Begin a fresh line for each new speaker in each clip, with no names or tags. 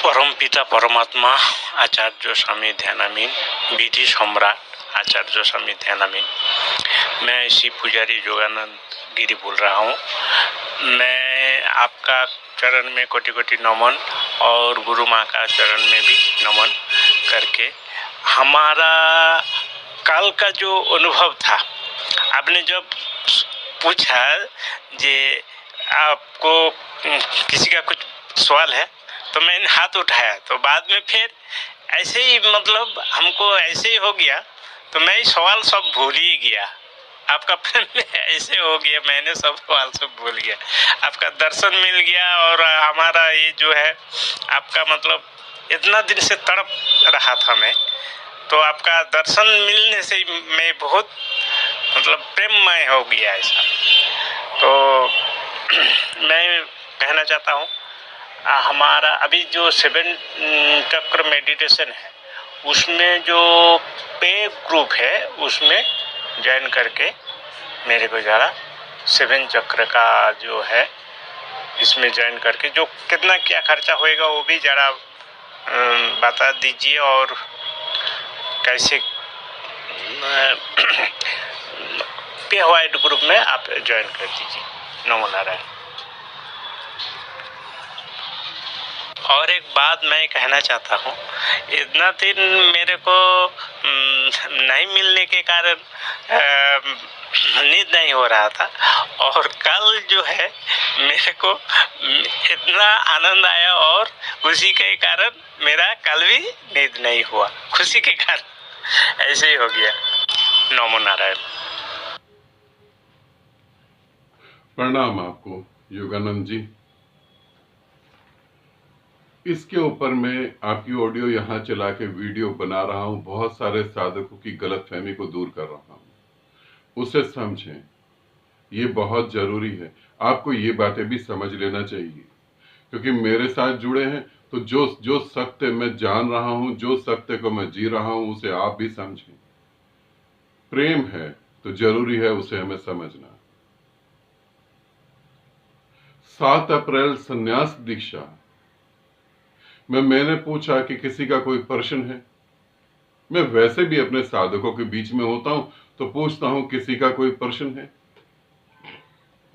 परमपिता परमात्मा आचार्य स्वामी ध्यानामीन, विधि सम्राट आचार्य स्वामी ध्यानामीन। मैं श्री पुजारी योगानंद गिरी बोल रहा हूँ। मैं आपका चरण में कोटि कोटि नमन और गुरु माँ का चरण में भी नमन करके हमारा काल का जो अनुभव था, आपने जब पूछा जे आपको किसी का कुछ सवाल है तो मैंने हाथ उठाया, तो बाद में फिर ऐसे ही मतलब हमको ऐसे ही हो गया, तो मैं सवाल सब भूल ही गया। आपका प्रेम ऐसे हो गया, मैंने सब सवाल सब भूल गया। आपका दर्शन मिल गया और हमारा ये जो है आपका मतलब इतना दिन से तड़प रहा था मैं, तो आपका दर्शन मिलने से मैं बहुत मतलब प्रेममय हो गया ऐसा। तो मैं कहना चाहता हूँ हमारा अभी जो 7 चक्र मेडिटेशन है उसमें जो पे ग्रुप है उसमें ज्वाइन करके मेरे को ज़रा 7 चक्र का जो है इसमें ज्वाइन करके जो कितना क्या खर्चा होएगा वो भी ज़रा बता दीजिए और कैसे पे वाइड ग्रुप में आप ज्वाइन कर दीजिए। नमो नारायण। और एक बात मैं कहना चाहता हूँ, इतना दिन मेरे को नहीं मिलने के कारण नींद नहीं हो रहा था, और कल जो है मेरे को इतना आनंद आया और उसी के कारण मेरा कल भी नींद नहीं हुआ, खुशी के कारण ऐसे ही हो गया। नमो नारायण।
प्रणाम आपको योगानंद जी। इसके ऊपर मैं आपकी ऑडियो यहाँ चला के वीडियो बना रहा हूँ, बहुत सारे साधकों की गलतफहमी को दूर कर रहा हूँ। उसे समझें, ये बहुत जरूरी है। आपको ये बातें भी समझ लेना चाहिए, क्योंकि मेरे साथ जुड़े हैं तो जो सत्य मैं जान रहा हूँ, जो सत्य को मैं जी रहा हूँ, उसे आप भी समझें। प्रेम है तो जरूरी है उसे हमें समझना। 7 अप्रैल संन्यास दीक्षा में मैंने पूछा कि किसी का कोई प्रश्न है। मैं वैसे भी अपने साधकों के बीच में होता हूं तो पूछता हूं किसी का कोई प्रश्न है।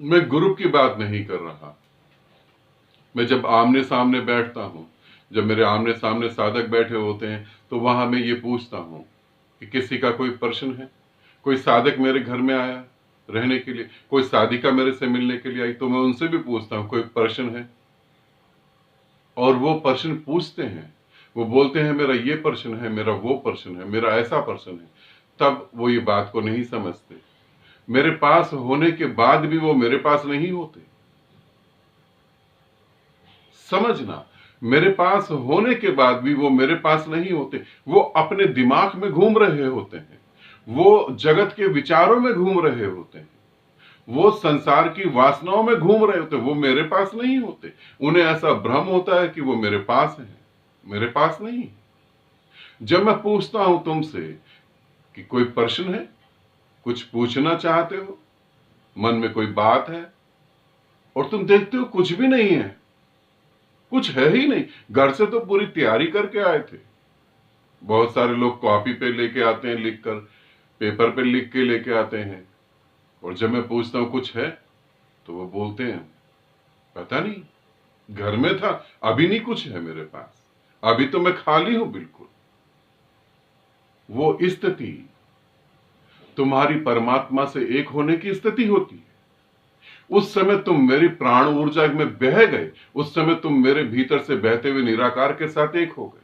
मैं ग्रुप की बात नहीं कर रहा। मैं जब आमने सामने बैठता हूं, जब मेरे आमने सामने साधक बैठे होते हैं, तो वहां मैं ये पूछता हूं कि किसी का कोई प्रश्न है। कोई साधक मेरे घर में आया रहने के लिए, कोई साधिका मेरे से मिलने के लिए आई, तो मैं उनसे भी पूछता हूं कोई प्रश्न है। और वो प्रश्न पूछते हैं, वो बोलते हैं मेरा ये प्रश्न है, मेरा वो प्रश्न है, मेरा ऐसा प्रश्न है। तब वो ये बात को नहीं समझते। मेरे पास होने के बाद भी वो मेरे पास नहीं होते। समझना, मेरे पास होने के बाद भी वो मेरे पास नहीं होते। वो अपने दिमाग में घूम रहे होते हैं, वो जगत के विचारों में घूम रहे होते हैं, वो संसार की वासनाओं में घूम रहे होते, वो मेरे पास नहीं होते। उन्हें ऐसा भ्रम होता है कि वो मेरे पास है, मेरे पास नहीं। जब मैं पूछता हूं तुमसे कि कोई प्रश्न है, कुछ पूछना चाहते हो, मन में कोई बात है, और तुम देखते हो कुछ भी नहीं है, कुछ है ही नहीं। घर से तो पूरी तैयारी करके आए थे। बहुत सारे लोग कॉपी पे लेके आते हैं, लिखकर पेपर पे लिख के लेके आते हैं, और जब मैं पूछता हूं कुछ है तो वो बोलते हैं पता नहीं, घर में था, अभी नहीं कुछ है मेरे पास, अभी तो मैं खाली हूं बिल्कुल। वो स्थिति तुम्हारी परमात्मा से एक होने की स्थिति होती है। उस समय तुम मेरी प्राण ऊर्जा में बह गए, उस समय तुम मेरे भीतर से बहते हुए निराकार के साथ एक हो गए।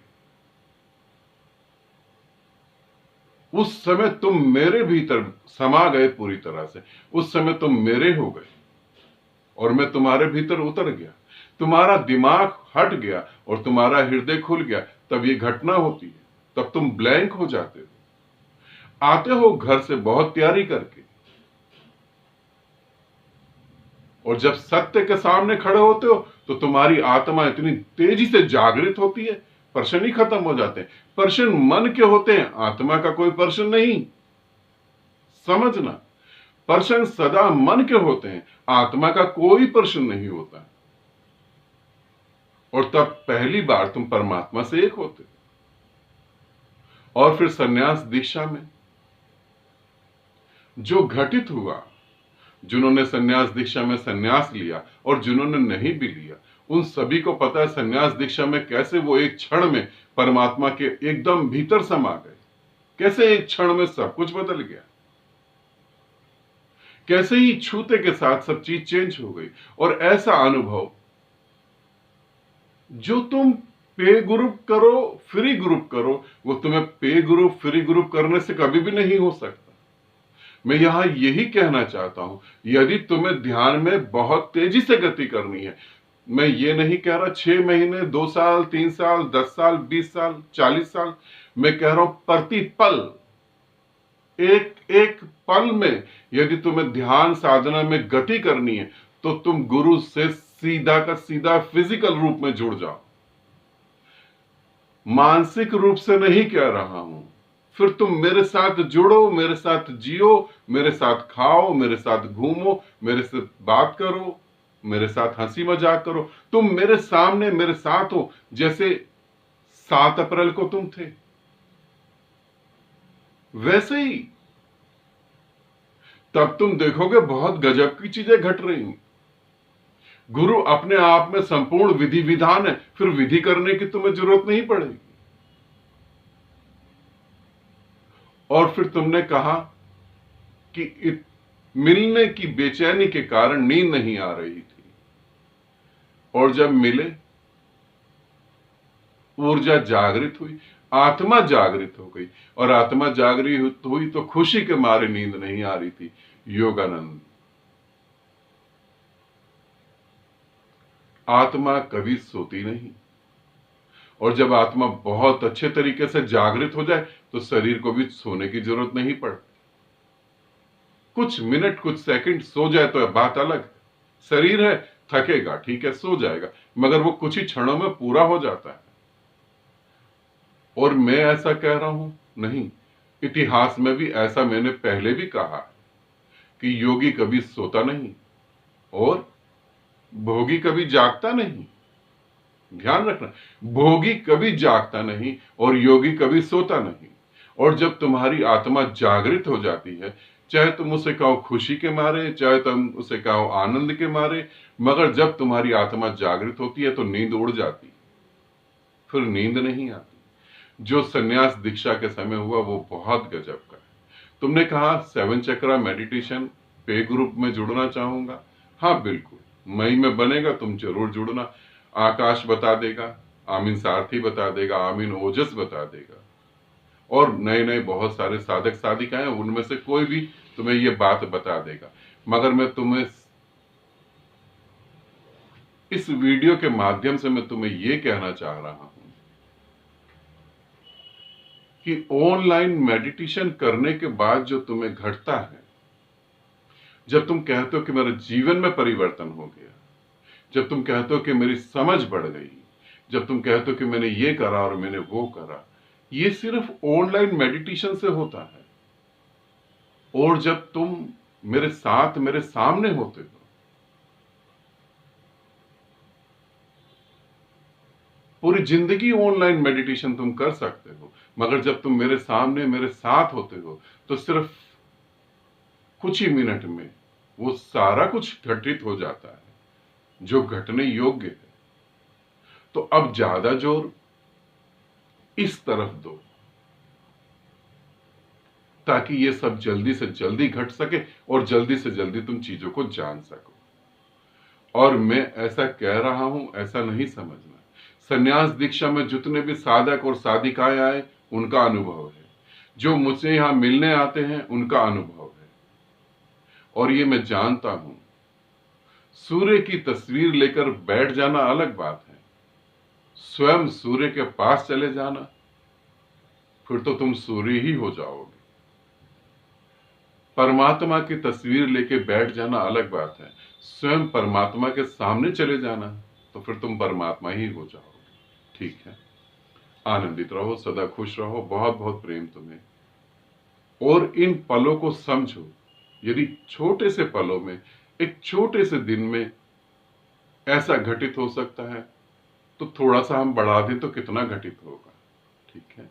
उस समय तुम मेरे भीतर समा गए पूरी तरह से, उस समय तुम मेरे हो गए और मैं तुम्हारे भीतर उतर गया। तुम्हारा दिमाग हट गया और तुम्हारा हृदय खुल गया। तब ये घटना होती है, तब तुम ब्लैंक हो जाते हो। आते हो घर से बहुत तैयारी करके, और जब सत्य के सामने खड़े होते हो तो तुम्हारी आत्मा इतनी तेजी से जागृत होती है, प्रश्न ही खत्म हो जाते हैं। प्रश्न मन के होते हैं, आत्मा का कोई प्रश्न नहीं। समझना, प्रश्न सदा मन के होते हैं, आत्मा का कोई प्रश्न नहीं होता। और तब पहली बार तुम परमात्मा से एक होते। और फिर संन्यास दीक्षा में जो घटित हुआ, जिन्होंने संन्यास दीक्षा में संन्यास लिया और जिन्होंने नहीं भी लिया, उन सभी को पता है संन्यास दीक्षा में कैसे वो एक क्षण में परमात्मा के एकदम भीतर समा गए, कैसे एक क्षण में सब कुछ बदल गया, कैसे ही छूते के साथ सब चीज चेंज हो गई। और ऐसा अनुभव जो तुम पे ग्रुप करो, फ्री ग्रुप करो, वो तुम्हें पे ग्रुप, फ्री ग्रुप करने से कभी भी नहीं हो सकता। मैं यहां यही कहना चाहता हूं, यदि तुम्हें ध्यान में बहुत तेजी से गति करनी है, मैं ये नहीं कह रहा 6 महीने, 2 साल, 3 साल, 10 साल, 20 साल, 40 साल, मैं कह रहा हूं प्रति पल, एक एक पल में यदि तुम्हें ध्यान साधना में गति करनी है तो तुम गुरु से सीधा का सीधा फिजिकल रूप में जुड़ जाओ। मानसिक रूप से नहीं कह रहा हूं। फिर तुम मेरे साथ जुड़ो, मेरे साथ जियो, मेरे साथ खाओ, मेरे साथ घूमो, मेरे से बात करो, मेरे साथ हंसी मजाक करो। तुम मेरे सामने मेरे साथ हो, जैसे 7 अप्रैल को तुम थे, वैसे ही। तब तुम देखोगे बहुत गजब की चीजें घट रही। गुरु अपने आप में संपूर्ण विधि विधान है, फिर विधि करने की तुम्हें जरूरत नहीं पड़ेगी। और फिर तुमने कहा कि मिलने की बेचैनी के कारण नींद नहीं आ रही थी, और जब मिले ऊर्जा जागृत हुई, आत्मा जागृत हो गई, और आत्मा जागृत हुई तो खुशी के मारे नींद नहीं आ रही थी। योगानंद, आत्मा कभी सोती नहीं, और जब आत्मा बहुत अच्छे तरीके से जागृत हो जाए तो शरीर को भी सोने की जरूरत नहीं पड़ती। कुछ मिनट, कुछ सेकंड सो जाए तो बात अलग। शरीर है, थकेगा, ठीक है, सो जाएगा, मगर वो कुछ ही क्षणों में पूरा हो जाता है। और मैं ऐसा कह रहा हूं नहीं, इतिहास में भी ऐसा मैंने पहले भी कहा कि योगी कभी सोता नहीं और भोगी कभी जागता नहीं। ध्यान रखना, भोगी कभी जागता नहीं और योगी कभी सोता नहीं। और जब तुम्हारी आत्मा जागृत हो जाती है, चाहे तुम उसे कहो खुशी के मारे, चाहे तुम उसे कहो आनंद के मारे, मगर जब तुम्हारी आत्मा जागृत होती है तो नींद उड़ जाती, फिर नींद नहीं आती। जो संन्यास दीक्षा के समय हुआ वो बहुत गजब का है। तुमने कहा 7 चक्रा मेडिटेशन पे ग्रुप में जुड़ना चाहूंगा। हाँ बिल्कुल, मई में बनेगा, तुम जरूर जुड़ना। आकाश बता देगा, आमीन सारथी बता देगा, आमीन ओजस बता देगा, और नए नए बहुत सारे साधक साधिकाएं, उनमें से कोई भी तुम्हें ये बात बता देगा। मगर मैं तुम्हें इस वीडियो के माध्यम से मैं तुम्हें ये कहना चाह रहा हूं कि ऑनलाइन मेडिटेशन करने के बाद जो तुम्हें घटता है, जब तुम कहते हो कि मेरे जीवन में परिवर्तन हो गया, जब तुम कहते हो कि मेरी समझ बढ़ गई, जब तुम कहते हो कि मैंने ये करा और मैंने वो करा, ये सिर्फ ऑनलाइन मेडिटेशन से होता है। और जब तुम मेरे साथ मेरे सामने होते हो, पूरी जिंदगी ऑनलाइन मेडिटेशन तुम कर सकते हो, मगर जब तुम मेरे सामने मेरे साथ होते हो तो सिर्फ कुछ ही मिनट में वो सारा कुछ घटित हो जाता है जो घटने योग्य है। तो अब ज्यादा जोर इस तरफ दो ताकि ये सब जल्दी से जल्दी घट सके और जल्दी से जल्दी तुम चीजों को जान सको। और मैं ऐसा कह रहा हूं ऐसा नहीं समझना। संन्यास दीक्षा में जितने भी साधक और साधिकाएं आए उनका अनुभव है, जो मुझसे यहां मिलने आते हैं उनका अनुभव है। और ये मैं जानता हूं, सूर्य की तस्वीर लेकर बैठ जाना अलग बात है, स्वयं सूर्य के पास चले जाना, फिर तो तुम सूर्य ही हो जाओगे। परमात्मा की तस्वीर लेके बैठ जाना अलग बात है, स्वयं परमात्मा के सामने चले जाना तो फिर तुम परमात्मा ही हो जाओगे। ठीक है, आनंदित रहो, सदा खुश रहो, बहुत बहुत प्रेम तुम्हें। और इन पलों को समझो, यदि छोटे से पलों में, एक छोटे से दिन में ऐसा घटित हो सकता है तो थोड़ा सा हम बढ़ा दें तो कितना घटित होगा। ठीक है।